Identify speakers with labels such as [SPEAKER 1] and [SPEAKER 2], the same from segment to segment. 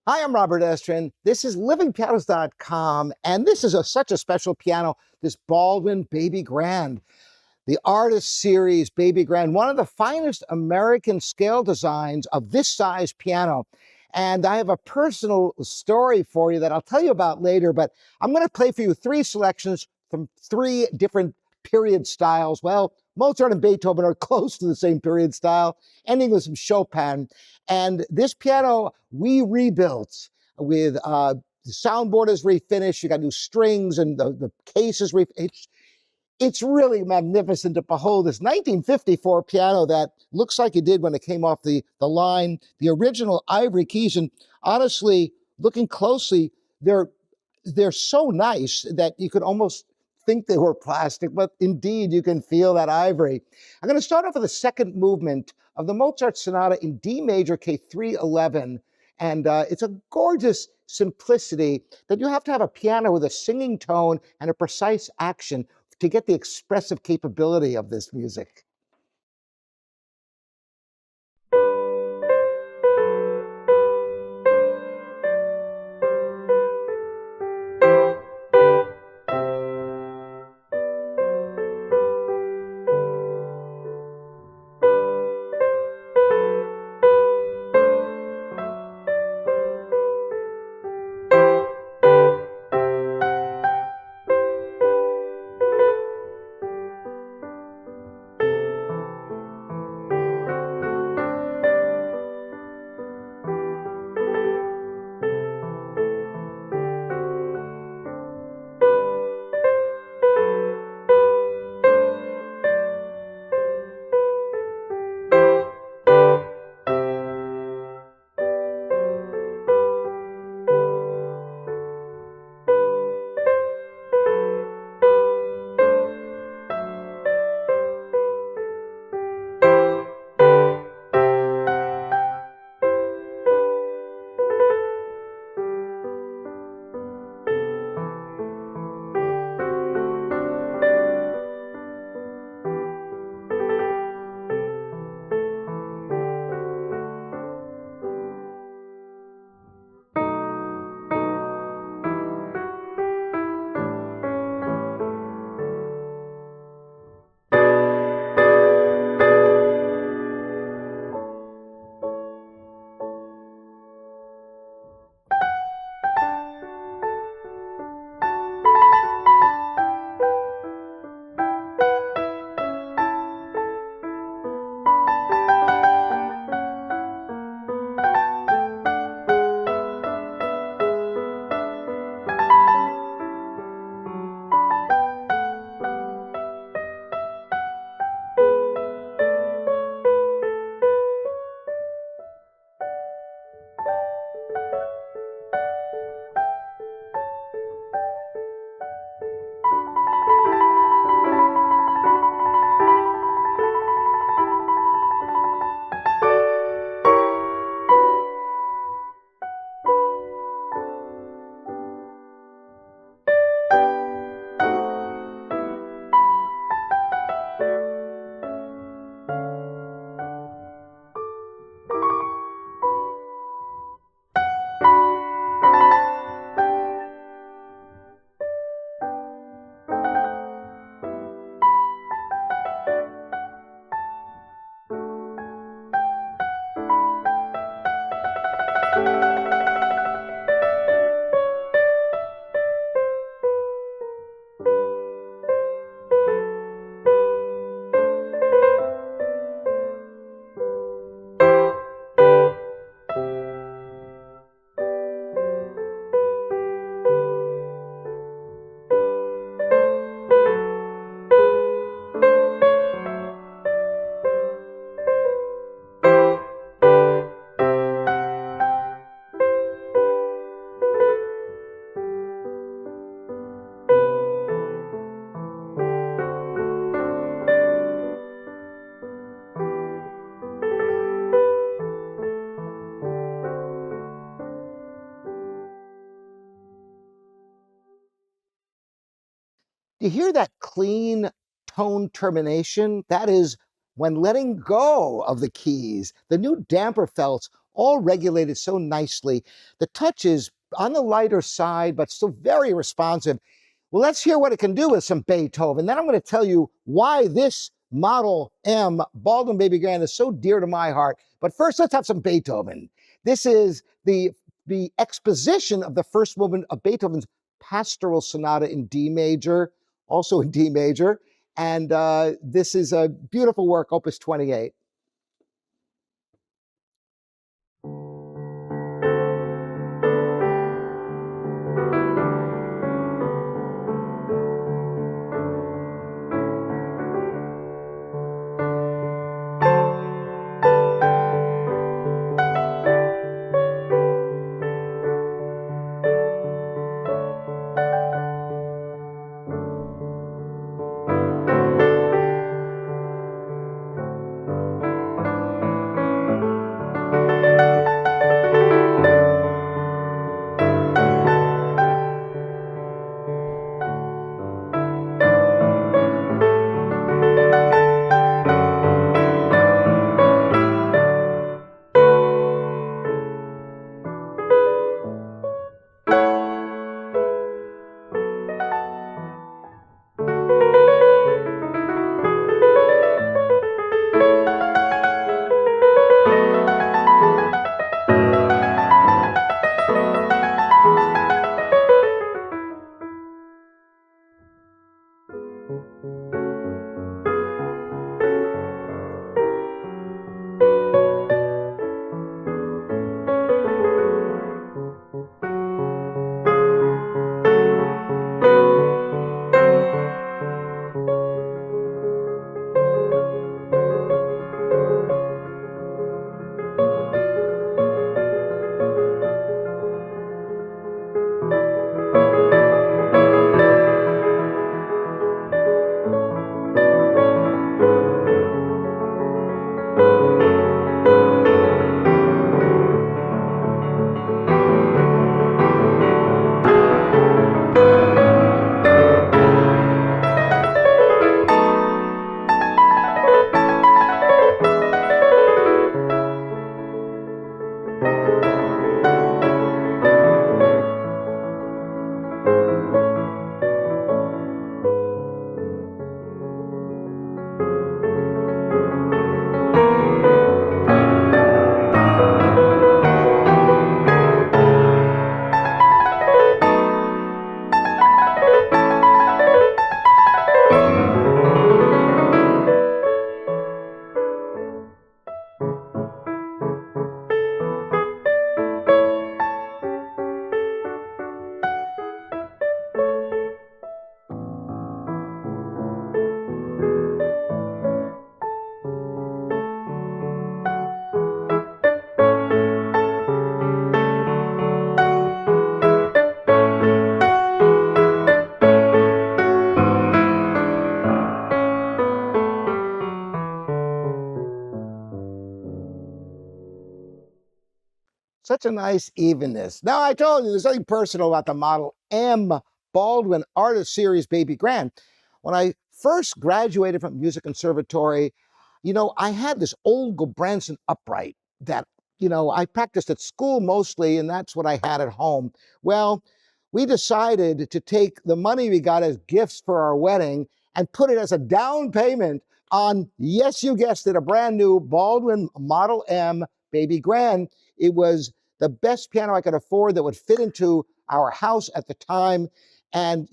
[SPEAKER 1] Hi, I'm Robert Estrin. This is livingpianos.com, and this is such a special piano, this Baldwin Baby Grand, the Artist Series Baby Grand, one of the finest American scale designs of this size piano. And I have a personal story for you that I'll tell you about later, but I'm going to play for you three selections from three different period styles. Well, Mozart and Beethoven are close to the same period style, ending with some Chopin. And this piano we rebuilt with the soundboard is refinished. You got new strings and the case is refinished. It's really magnificent to behold this 1954 piano that looks like it did when it came off the line, the original ivory keys. And honestly, looking closely, they're so nice that you could almost think they were plastic, but indeed you can feel that ivory. I'm going to start off with the second movement of the Mozart Sonata in D major K311. And it's a gorgeous simplicity that you have to have a piano with a singing tone and a precise action to get the expressive capability of this music. Do you hear that clean tone termination? That is when letting go of the keys. The new damper felts all regulated so nicely. The touch is on the lighter side, but still very responsive. Well, let's hear what it can do with some Beethoven. Then I'm going to tell you why this Model M Baldwin Baby Grand is so dear to my heart. But first, let's have some Beethoven. This is the exposition of the first movement of Beethoven's Pastoral Sonata in D major, also in D major. And this is a beautiful work, Opus 28. Such a nice evenness. Now, I told you there's nothing personal about the Model M Baldwin Artist Series Baby Grand. When I first graduated from music conservatory, I had this old Gulbranson upright that, I practiced at school mostly, and that's what I had at home. Well, we decided to take the money we got as gifts for our wedding and put it as a down payment on, yes, you guessed it, a brand new Baldwin Model M Baby Grand. It was the best piano I could afford that would fit into our house at the time. And,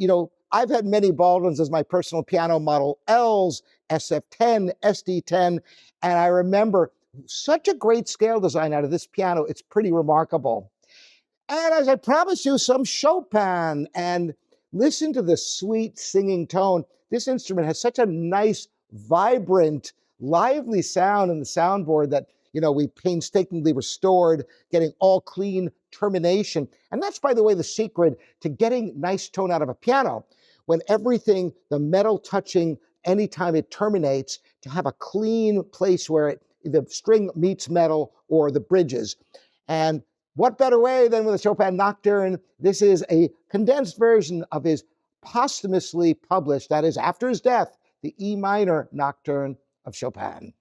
[SPEAKER 1] I've had many Baldwins as my personal piano, Model Ls, SF10, SD10, and I remember such a great scale design out of this piano. It's pretty remarkable. And as I promised you, some Chopin. And listen to the sweet singing tone. This instrument has such a nice, vibrant, lively sound in the soundboard that, we painstakingly restored, getting all clean termination. And that's, by the way, the secret to getting nice tone out of a piano. When everything, the metal touching, anytime it terminates, to have a clean place where the string meets metal or the bridges. And what better way than with a Chopin Nocturne? This is a condensed version of his posthumously published, that is, after his death, the E minor Nocturne of Chopin.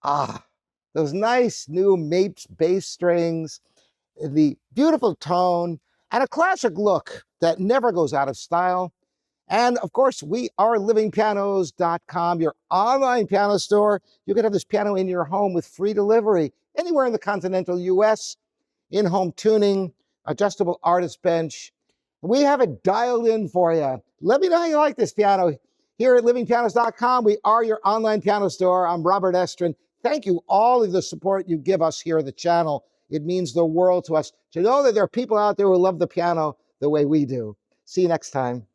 [SPEAKER 1] Ah, those nice new Mapes bass strings, the beautiful tone, and a classic look that never goes out of style. And of course, we are livingpianos.com, your online piano store. You can have this piano in your home with free delivery anywhere in the continental US, in-home tuning, adjustable artist bench. We have it dialed in for you. Let me know how you like this piano. Here at livingpianos.com, we are your online piano store. I'm Robert Estrin. Thank you all of the support you give us here at the channel. It means the world to us to know that there are people out there who love the piano the way we do. See you next time.